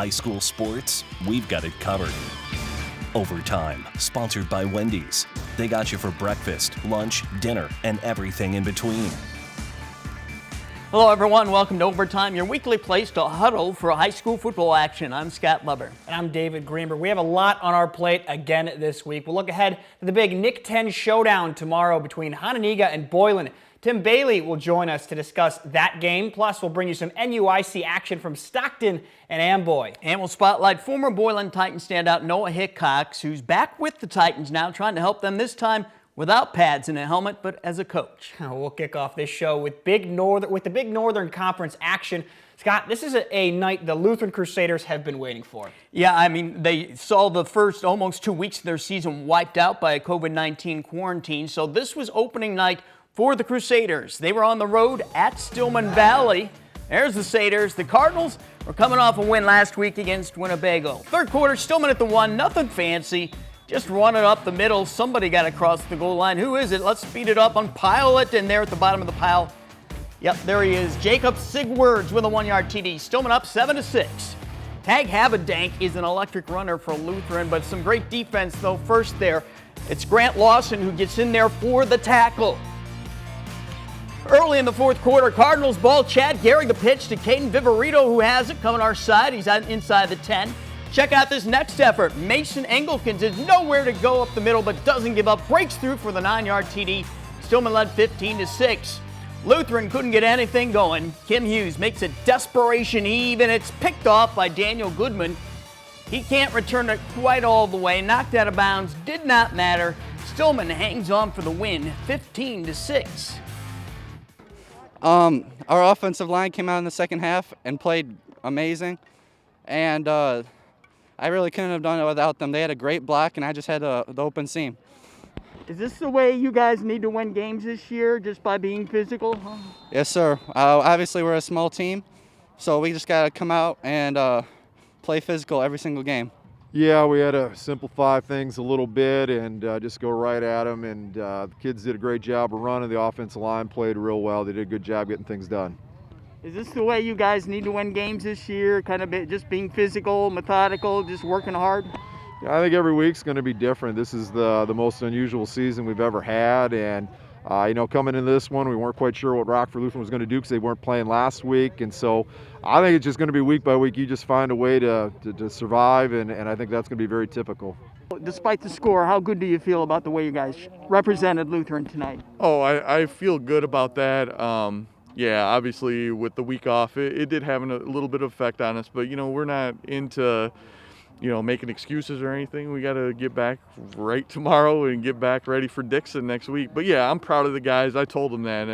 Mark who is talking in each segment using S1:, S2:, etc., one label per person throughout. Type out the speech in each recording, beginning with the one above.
S1: high school sports, we've got it covered. Overtime, sponsored by Wendy's. They got you for breakfast, lunch, dinner, and everything in between.
S2: Hello everyone, welcome to Overtime, your weekly place to huddle for high school football action. I'm Scott Leber.
S3: And I'm David Greenberg. We have a lot on our plate again this week. We'll look ahead to the big Nick 10 showdown tomorrow between Hononegah and Boylan. Tim Bailey will join us to discuss that game. Plus, we'll bring you some NUIC action from Stockton and Amboy.
S2: And we'll spotlight former Boylan Titans standout Noah Hickox, who's back with the Titans now, trying to help them this time without pads and a helmet, but as a coach.
S3: We'll kick off this show with the Big Northern Conference action. Scott, this is a night the Lutheran Crusaders have been waiting for.
S2: Yeah, I mean, they saw the first almost 2 weeks of their season wiped out by a COVID-19 quarantine, so this was opening night for the Crusaders. They were on the road at Stillman Valley. There's the Saders. The Cardinals were coming off a win last week against Winnebago. Third quarter, Stillman at the one, nothing fancy. Just running up the middle. Somebody got across the goal line. Who is it? Let's speed it up on Pilot, and there at the bottom of the pile. Yep, there he is. Jacob Sigwards with a 1-yard TD. Stillman up 7-6. Tag Habedank is an electric runner for Lutheran, but some great defense though. First there, it's Grant Lawson who gets in there for the tackle. Early in the fourth quarter, Cardinals ball. Chad Gehrig the pitch to Caden Viverito, who has it coming our side. He's out inside the 10. Check out this next effort. Mason Engelkins is nowhere to go up the middle, but doesn't give up. Breaks through for the 9-yard TD. Stillman led 15-6. Lutheran couldn't get anything going. Kim Hughes makes a desperation heave, and it's picked off by Daniel Goodman. He can't return it quite all the way. Knocked out of bounds. Did not matter. Stillman hangs on for the win, 15-6.
S4: Our offensive line came out in the second half and played amazing, and I really couldn't have done it without them. They had a great block, and I just had the open seam.
S2: Is this the way you guys need to win games this year, just by being physical?
S4: Yes, sir. Obviously, we're a small team, so we just got to come out and play physical every single game.
S5: Yeah, we had to simplify things a little bit and just go right at them. And the kids did a great job of running. The offensive line played real well. They did a good job getting things done.
S2: Is this the way you guys need to win games this year? Kind of just being physical, methodical, just working hard?
S5: Yeah, I think every week's going to be different. This is the most unusual season we've ever had. And, coming into this one, we weren't quite sure what Rockford Lutheran was going to do because they weren't playing last week. And so I think it's just going to be week by week. You just find a way to survive, and I think that's going to be very typical.
S2: Despite the score, how good do you feel about the way you guys represented Lutheran tonight?
S6: Oh, I feel good about that. Yeah, obviously with the week off, it did have a little bit of effect on us, but, we're not into, making excuses or anything. We got to get back right tomorrow and get back ready for DIXON next week. But, yeah, I'm proud of the guys. I told them that.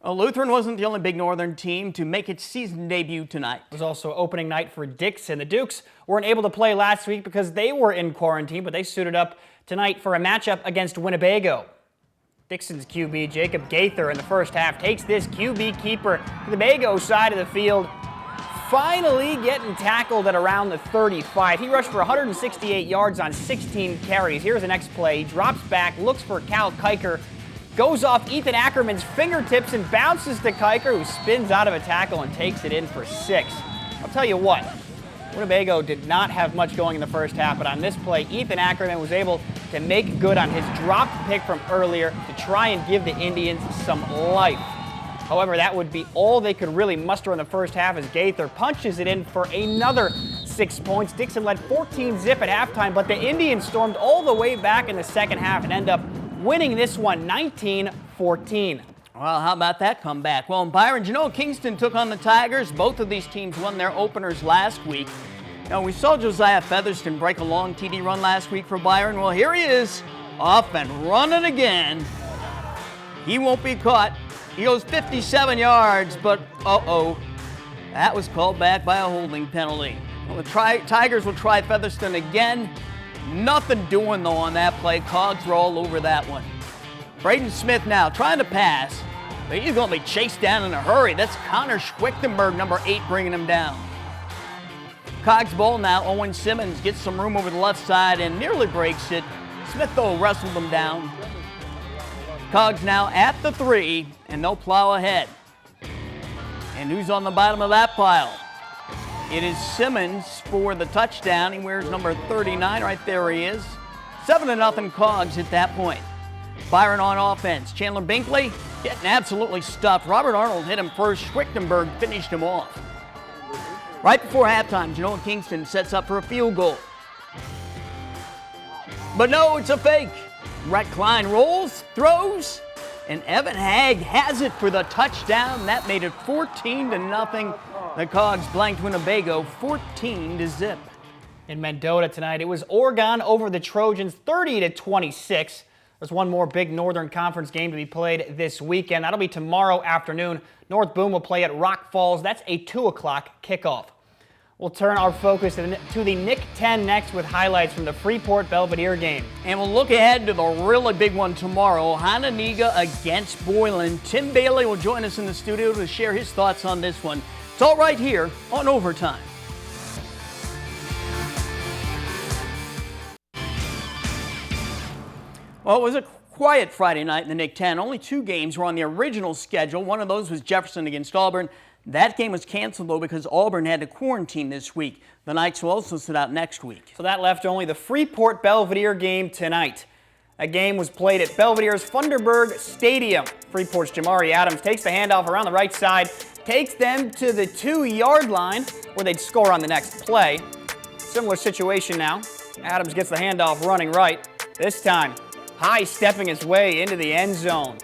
S2: Lutheran wasn't the only Big Northern team to make its season debut tonight.
S3: It was also opening night for DIXON. The Dukes weren't able to play last week because they were in quarantine, but they suited up tonight for a matchup against Winnebago. DIXON's QB, Jacob Gaither, in the first half takes this QB keeper to the Winnebago side of the field, finally getting tackled at around the 35. He rushed for 168 yards on 16 carries. Here's the next play. He drops back, looks for Cal Kiker, goes off Ethan Ackerman's fingertips and bounces to Kiker, who spins out of a tackle and takes it in for 6. I'll tell you what, Winnebago did not have much going in the first half, but on this play, Ethan Ackerman was able to make good on his dropped pick from earlier to try and give the Indians some life. However, that would be all they could really muster in the first half as Gaither punches it in for another 6 points. DIXON led 14-0 at halftime, but the Indians stormed all the way back in the second half and end up winning this one 19-14.
S2: Well, how about that comeback? Well, in BYRON, GENOA-KINGSTON took on the Tigers. Both of these teams won their openers last week. Now, we saw Josiah Featherston break a long TD run last week for BYRON. Well, here he is, off and running again. He won't be caught. He goes 57 yards, but that was called back by a holding penalty. Well, the Tigers will try Featherston again. Nothing doing, though, on that play. COGS were all over that one. Braden Smith now trying to pass, but he's going to be chased down in a hurry. That's Connor Schwichtenberg, number 8, bringing him down. COGS ball now. Owen Simmons gets some room over the left side and nearly breaks it. Smith, though, wrestled him down. COGS now at the 3, and they'll plow ahead. And who's on the bottom of that pile? It is Simmons for the touchdown. He wears number 39. Right there he is. 7-0 COGS at that point. BYRON on offense. Chandler Binkley getting absolutely stuffed. Robert Arnold hit him first. Schwichtenberg finished him off. Right before halftime, Genoa-Kingston sets up for a field goal. But no, it's a fake. Rhett Klein rolls, throws, and Evan Hagg has it for the touchdown. That made it 14-0. The COGS blanked Winnebago 14-0.
S3: In Mendota tonight, it was Oregon over the Trojans 30-26. There's one more big Northern Conference game to be played this weekend. That'll be tomorrow afternoon. North Boone will play at Rock Falls. That's a 2 o'clock kickoff. We'll turn our focus to the Nick 10 next with highlights from the Freeport Belvedere game.
S2: And we'll look ahead to the really big one tomorrow, Hononegah against Boylan. Tim Bailey will join us in the studio to share his thoughts on this one. It's all right here on Overtime. Well, it was a quiet Friday night in the Nick 10. Only 2 games were on the original schedule. One of those was Jefferson against Auburn. That game was canceled, though, because Auburn had to quarantine this week. The Knights will also sit out next week.
S3: So that left only the Freeport Belvedere game tonight. A game was played at Belvidere's Funderburg Stadium. Freeport's Jamari Adams takes the handoff around the right side, takes them to the 2-yard line where they'd score on the next play. Similar situation now. Adams gets the handoff running right. This time, high stepping his way into the end zone.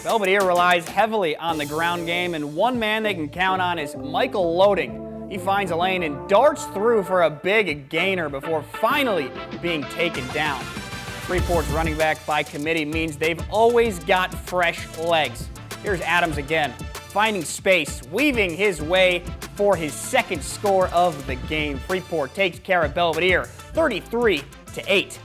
S3: Belvedere relies heavily on the ground game, and one man they can count on is Michael Loading. He finds a lane and darts through for a big gainer before finally being taken down. Freeport's running back by committee means they've always got fresh legs. Here's Adams again, finding space, weaving his way for his second score of the game. Freeport takes care of Belvedere 33-8.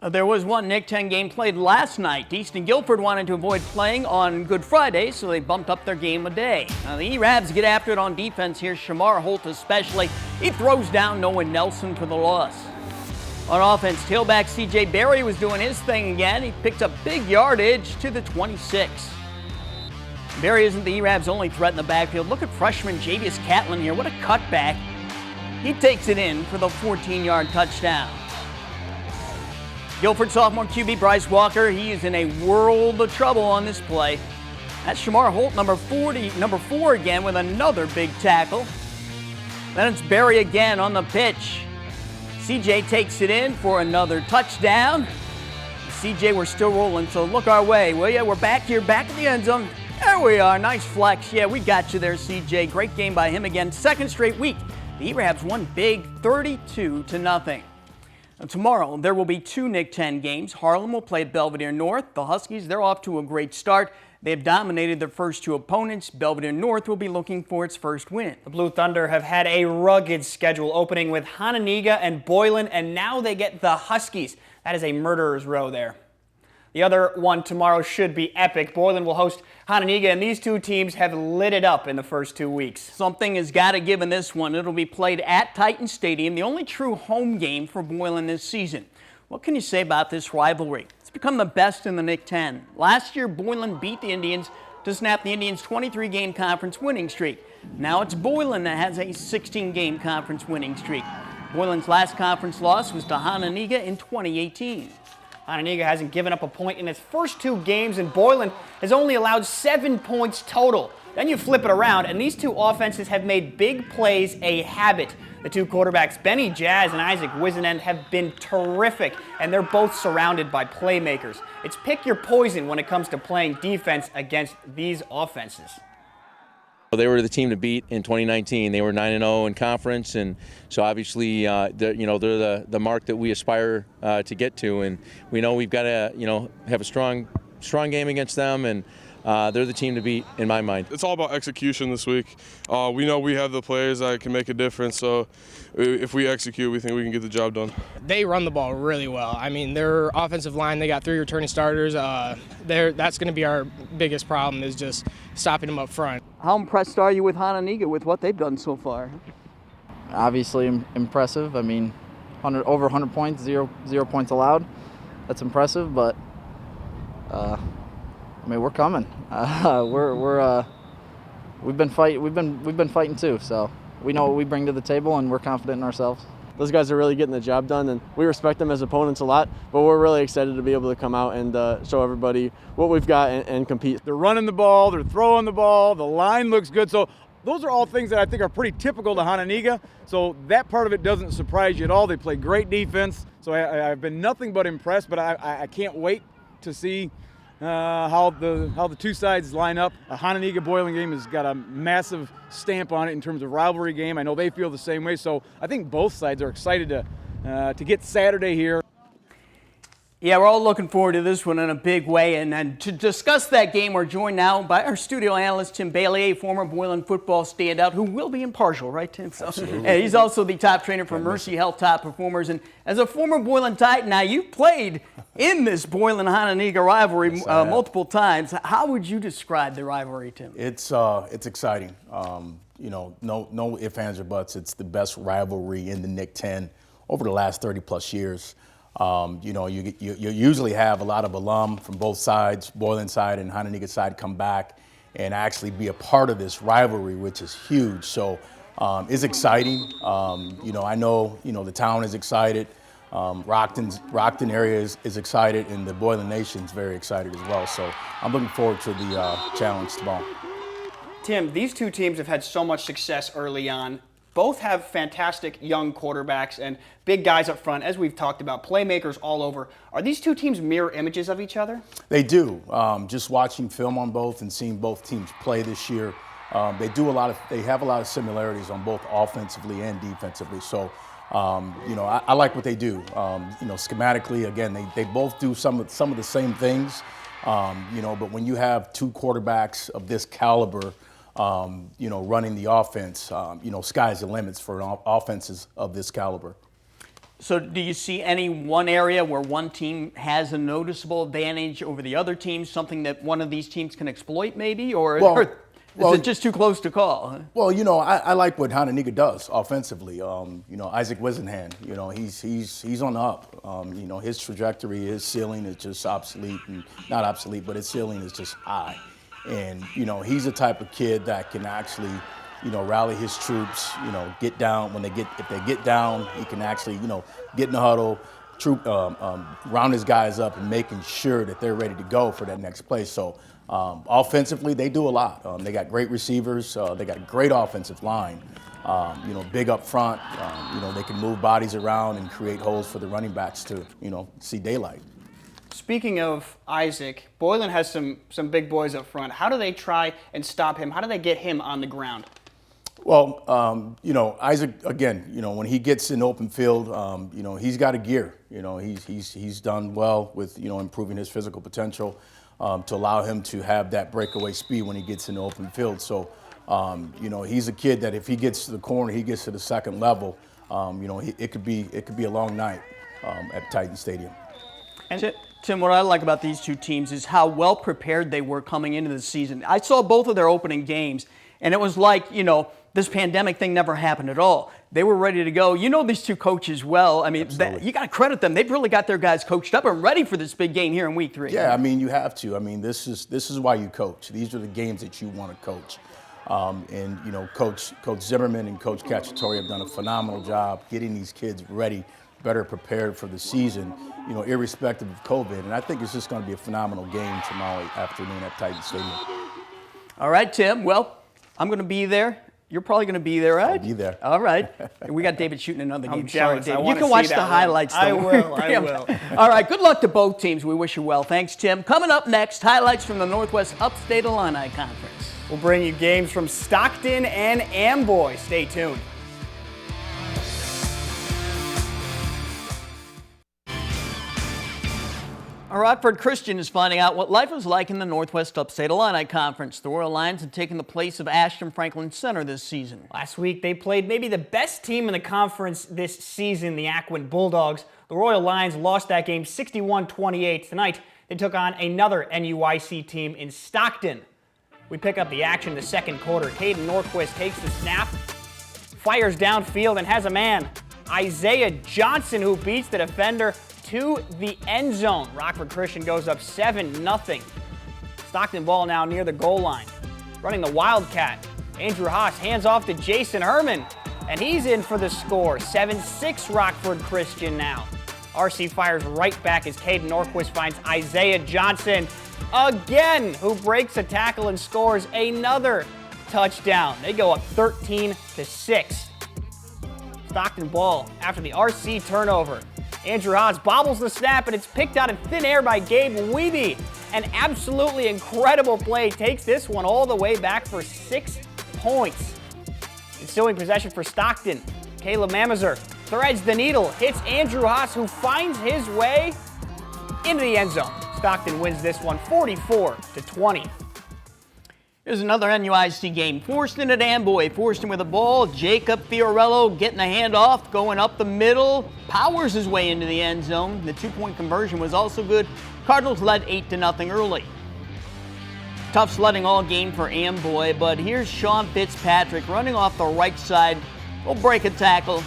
S2: There was one Nick 10 game played last night. Easton Guilford wanted to avoid playing on Good Friday, so they bumped up their game a day. Now the E-Rabs get after it on defense here. Shamar Holt especially. He throws down Noah Nelson for the loss. On offense, tailback C.J. Berry was doing his thing again. He picked up big yardage to the 26. Berry isn't the E-Rabs' only threat in the backfield. Look at freshman Javius Catlin here. What a cutback. He takes it in for the 14-yard touchdown. Guilford sophomore QB Bryce Walker, he is in a world of trouble on this play. That's Shamar Holt, number 4 again with another big tackle. Then it's Berry again on the pitch. CJ takes it in for another touchdown. CJ, we're still rolling, so look our way, will ya? We're back here, back in the end zone. There we are, nice flex. Yeah, we got you there, CJ. Great game by him again. Second straight week. The E-Rabs won big, 32-0. Tomorrow, there will be 2 Nick 10 games. Harlem will play at Belvedere North. The Huskies, they're off to a great start. They have dominated their first 2 opponents. Belvedere North will be looking for its first win.
S3: The Blue Thunder have had a rugged schedule, opening with Hononegah and Boylan, and now they get the Huskies. That is a murderer's row there. The other one tomorrow should be epic. Boylan will host Hononegah, and these 2 teams have lit it up in the first 2 weeks.
S2: Something has got to give in this one. It'll be played at Titan Stadium, the only true home game for Boylan this season. What can you say about this rivalry? It's become the best in the Nick 10. Last year, Boylan beat the Indians to snap the Indians' 23-game conference winning streak. Now it's Boylan that has a 16-game conference winning streak. Boylan's last conference loss was to Hononegah in 2018.
S3: Hononegah hasn't given up a point in its first 2 games, and Boylan has only allowed 7 points total. Then you flip it around, and these 2 offenses have made big plays a habit. The 2 quarterbacks, Benny Jazz and Isaac Wisenend, have been terrific, and they're both surrounded by playmakers. It's pick your poison when it comes to playing defense against these offenses.
S7: They were the team to beat in 2019. They were 9-0 in conference, and so obviously, they're the mark that we aspire to get to. And we know we've got to, have a strong game against them, and they're the team to beat in my mind.
S8: It's all about execution this week. We know we have the players that can make a difference. So if we execute, we think we can get the job done.
S9: They run the ball really well. I mean, their offensive line, they got 3 returning starters. That's going to be our biggest problem, is just stopping them up front.
S2: How impressed are you with Hononegah with what they've done so far?
S10: Obviously impressive. I mean, over 100 points, zero points allowed. That's impressive, but I mean, we're coming. We've been fighting too, so we know what we bring to the table, and we're confident in ourselves.
S11: Those guys are really getting the job done, and we respect them as opponents a lot, but we're really excited to be able to come out and show everybody what we've got and compete.
S12: They're running the ball, they're throwing the ball, the line looks good. So those are all things that I think are pretty typical to Hononegah. So that part of it doesn't surprise you at all. They play great defense. So I've been nothing but impressed, but I can't wait to see how the two sides line up. A Hononegah-Boylan game has got a massive stamp on it in terms of rivalry game. I know they feel the same way, so I think both sides are excited to get Saturday here.
S2: Yeah, we're all looking forward to this one in a big way. And to discuss that game, we're joined now by our studio analyst, Tim Bailey, a former Boylan football standout who will be impartial, right, Tim?
S13: Absolutely.
S2: And he's also the top trainer for Mercy Health Top Performers. And as a former Boylan Titan, now you played in this Boylan-Hononegah rivalry multiple times. How would you describe the rivalry, Tim?
S13: It's exciting. You know, no ifs, ands, or buts. It's the best rivalry in the NIC 10 over the last 30-plus years. You know, you usually have a lot of alum from both sides, Boylan side and Hononegah side, come back and actually be a part of this rivalry, which is huge. So it's exciting. You know, I know, the town is excited. Rockton area is excited, and the Boylan Nation's very excited as well. So I'm looking forward to the challenge tomorrow.
S3: Tim, these two teams have had so much success early on. Both have fantastic young quarterbacks and big guys up front, as we've talked about, playmakers all over. Are these two teams mirror images of each other?
S13: They do. Just watching film on both and seeing both teams play this year, they have a lot of similarities on both offensively and defensively. So, I like what they do. Schematically, again, they both do some of the same things. But when you have two quarterbacks of this caliber, running the offense, sky's the limits for offenses of this caliber.
S2: So do you see any one area where one team has a noticeable advantage over the other team, something that one of these teams can exploit maybe, or is it just too close to call?
S13: Well, I like what Hononegah does offensively. Isaac Wisenhand, he's on the up. His trajectory, his ceiling is just not obsolete, but his ceiling is just high. And, he's the type of kid that can actually, rally his troops, get down. If they get down, he can actually, get in the huddle, round his guys up and making sure that they're ready to go for that next play. So offensively, they do a lot. They got great receivers. They got a great offensive line, big up front. They can move bodies around and create holes for the running backs to, see daylight.
S3: Speaking of Isaac, Boylan has some big boys up front. How do they try and stop him? How do they get him on the ground?
S13: Well, Isaac, again, when he gets in open field, he's got a gear. He's done well with, improving his physical potential to allow him to have that breakaway speed when he gets in the open field. So, he's a kid that if he gets to the corner, he gets to the second level, it could be a long night at Titan Stadium.
S2: And Tim, what I like about these two teams is how well prepared they were coming into the season. I saw both of their opening games, and it was like, this pandemic thing never happened at all. They were ready to go. These two coaches well. I mean, you got to credit them. They've really got their guys coached up and ready for this big game here in week 3.
S13: Yeah, you have to. This is why you coach. These are the games that you want to coach. Coach ZIMMERMAN and Coach CACCIATORE have done a phenomenal job getting these kids ready, better prepared for the season, irrespective of COVID. And I think it's just going to be a phenomenal game tomorrow afternoon at Titan Stadium.
S2: All right, Tim. Well, I'm going to be there. You're probably going to be there, right?
S13: I'll be there.
S2: All right. We got David shooting another game.
S3: Jealous.
S2: Sorry, David. You can watch the highlights.
S3: I will.
S2: All right. Good luck to both teams. We wish you well. Thanks, Tim. Coming up next, highlights from the Northwest Upstate Illini Conference.
S3: We'll bring you games from Stockton and Amboy. Stay tuned.
S2: Rockford Christian is finding out what life is like in the Northwest Upstate Illini Conference. The Royal Lions have taken the place of Ashton Franklin Center this season.
S3: Last week, they played maybe the best team in the conference this season, the Ackwood Bulldogs. The Royal Lions lost that game 61-28. Tonight, they took on another NUIC team in Stockton. We pick up the action in the second quarter. Caden Norquist takes the snap, fires downfield, and has a man, Isaiah Johnson, who beats the defender to the end zone. Rockford Christian goes up 7-0. Stockton ball now near the goal line. Running the Wildcat Andrew Haas hands off to Jason Herman, and he's in for the score. 7-6 Rockford Christian now. RC fires right back as Caden Norquist finds Isaiah Johnson again, who breaks a tackle and scores another touchdown. They go up 13-6. Stockton ball after the RC turnover. Andrew Haas bobbles the snap, and it's picked out in thin air by Gabe Wiebe. An absolutely incredible play takes this one all the way back for 6 points. Ensuing possession for Stockton. Caleb Mamazer threads the needle, hits Andrew Haas, who finds his way into the end zone. Stockton wins this one 44-20.
S2: Here's another NUIC game. Forreston at Amboy. Forreston with the ball. Jacob Fiorello getting the handoff, going up the middle, powers his way into the end zone. The 2-point conversion was also good. Cardinals led 8-0 early. Tough sledding all game for Amboy, but here's Sean Fitzpatrick running off the right side. He'll break a tackle,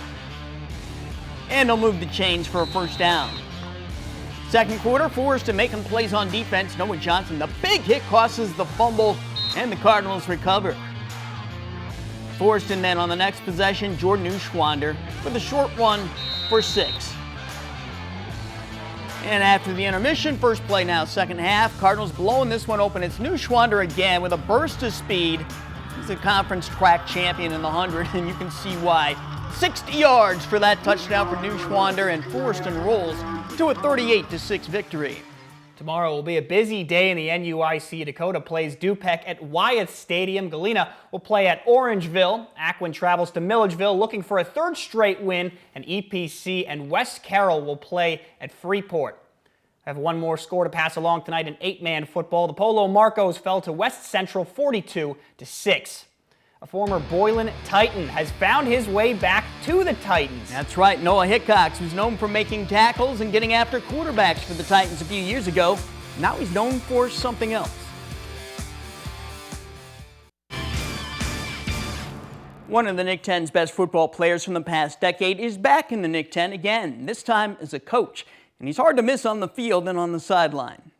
S2: and he'll move the chains for a first down. Second quarter, Forreston making plays on defense. Noah Johnson, the big hit causes the fumble, and the Cardinals recover. Forreston then on the next possession, Jordan Uschwander with a short one for 6. And after the intermission, first play now, second half, Cardinals blowing this one open. It's Neuschwander again with a burst of speed. He's a conference track champion in the 100, and you can see why. 60 yards for that touchdown for Neuschwander, and Forreston rolls to a 38-6 victory.
S3: Tomorrow will be a busy day in the NUIC. Dakota plays Dupec at Wyeth Stadium. Galena will play at Orangeville. Ackwen travels to Milledgeville looking for a third straight win. And EPC and West Carroll will play at Freeport. I have one more score to pass along tonight in 8-man football. The Polo Marcos fell to West Central 42-6. A former Boylan Titan has found his way back to the Titans.
S2: That's right. Noah Hickox, who's known for making tackles and getting after quarterbacks for the Titans a few years ago. Now he's known for something else. One of the Nick 10's best football players from the past decade is back in the Nick 10 again, this time as a coach. And he's hard to miss on the field and on the sideline.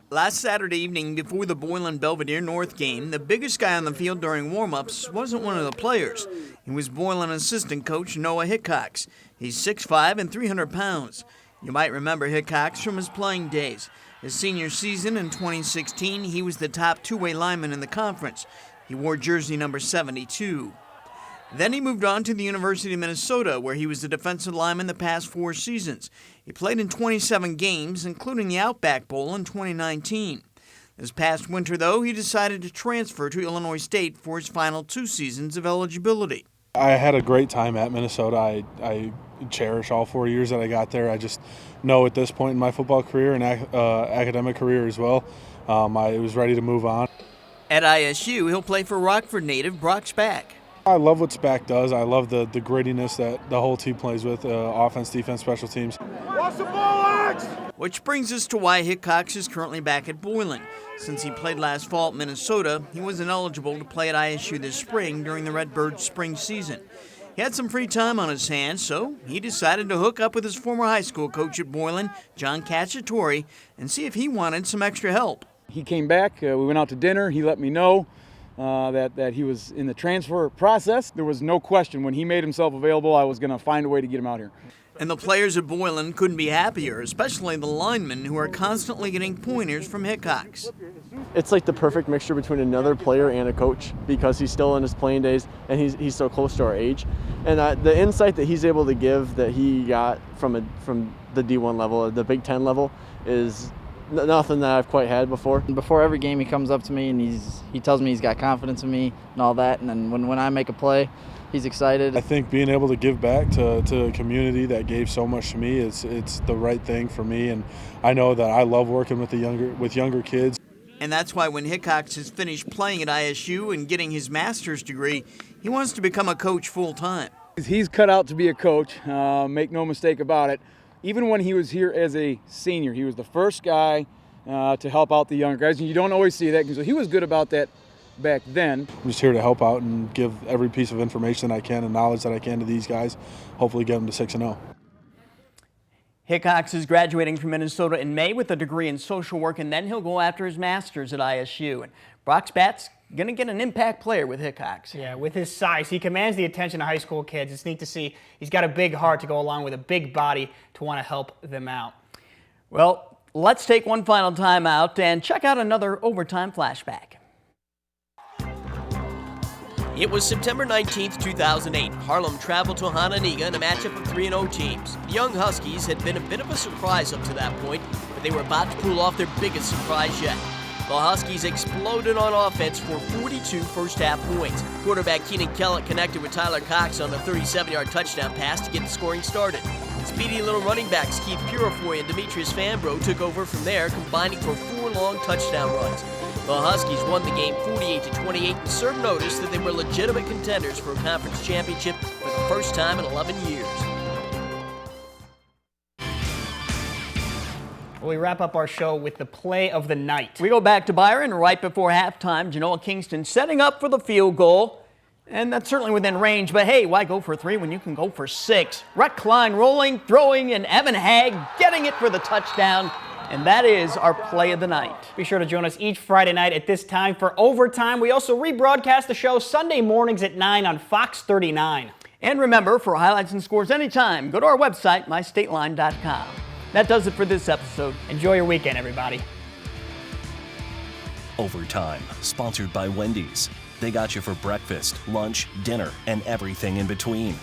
S2: Last Saturday evening before the Boylan-Belvidere North game, the biggest guy on the field during warm-ups wasn't one of the players. He was Boylan assistant coach Noah Hickox. He's 6'5" and 300 pounds. You might remember Hickox from his playing days. His senior season in 2016, he was the top two-way lineman in the conference. He wore jersey number 72. Then he moved on to the University of Minnesota, where he was the defensive lineman the past 4 seasons. He played in 27 games, including the Outback Bowl in 2019. This past winter, though, he decided to transfer to Illinois State for his final 2 seasons of eligibility.
S14: I had a great time at Minnesota. I cherish all 4 years that I got there. I just know at this point in my football career and academic career as well, I was ready to move on.
S2: At ISU, he'll play for Rockford native Brock Spack.
S14: I love what Spack does. I love the grittiness that the whole team plays with, offense, defense, special teams.
S2: Watch the ball, Alex! Which brings us to why Hickox is currently back at Boylan. Since he played last fall at Minnesota, he was ineligible to play at ISU this spring during the Redbirds' spring season. He had some free time on his hands, so he decided to hook up with his former high school coach at Boylan, John CACCIATORE, and see if he wanted some extra help.
S12: He came back, we went out to dinner, he let me know that he was in the transfer process. There was no question when he made himself available, I was going to find a way to get him out here.
S2: And the players at Boylan couldn't be happier, especially the linemen who are constantly getting pointers from Hickox.
S11: It's like the perfect mixture between another player and a coach because he's still in his playing days and he's so close to our age. And the insight that he's able to give that he got from the D1 level, the Big Ten level, is nothing that I've quite had before.
S10: Before every game, he comes up to me and he tells me he's got confidence in me and all that. And then when I make a play, he's excited.
S14: I think being able to give back to a community that gave so much to me, it's the right thing for me. And I know that I love working with younger kids.
S2: And that's why when Hickox is finished playing at ISU and getting his master's degree, he wants to become a coach full time.
S12: He's cut out to be a coach, make no mistake about it. Even when he was here as a senior, he was the first guy to help out the younger guys. And you don't always see that, because he was good about that back then.
S14: I'm just here to help out and give every piece of information I can and knowledge that I can to these guys, hopefully get them to 6-0.
S2: Hickox is graduating from Minnesota in May with a degree in social work, and then he'll go after his master's at ISU. And Brock Spat's going to get an impact player with Hickox.
S3: Yeah, with his size, he commands the attention of high school kids. It's neat to see he's got a big heart to go along with a big body to want to help them out.
S2: Well, let's take one final time out and check out another overtime flashback.
S15: It was September 19th, 2008. Harlem traveled to Hononegah in a matchup of 3-0 teams. The young Huskies had been a bit of a surprise up to that point, but they were about to pull off their biggest surprise yet. The Huskies exploded on offense for 42 first-half points. Quarterback Keenan Kellett connected with Tyler Cox on a 37-yard touchdown pass to get the scoring started. Speedy little running backs Keith Purifoy and Demetrius Fanbro took over from there, combining for 4 long touchdown runs. The Huskies won the game 48-28 and served notice that they were legitimate contenders for a conference championship for the first time in 11 years.
S3: Well, we wrap up our show with the play of the night.
S2: We go back to Byron right before halftime. Genoa-Kingston setting up for the field goal. And that's certainly within range, but hey, why go for 3 when you can go for 6? Rhett Klein rolling, throwing, and Evan Hagg getting it for the touchdown. And that is our play of the night.
S3: Be sure to join us each Friday night at this time for Overtime. We also rebroadcast the show Sunday mornings at 9 on Fox 39.
S2: And remember, for highlights and scores anytime, go to our website, mystateline.com. That does it for this episode.
S3: Enjoy your weekend, everybody.
S1: Overtime, sponsored by Wendy's. They got you for breakfast, lunch, dinner, and everything in between.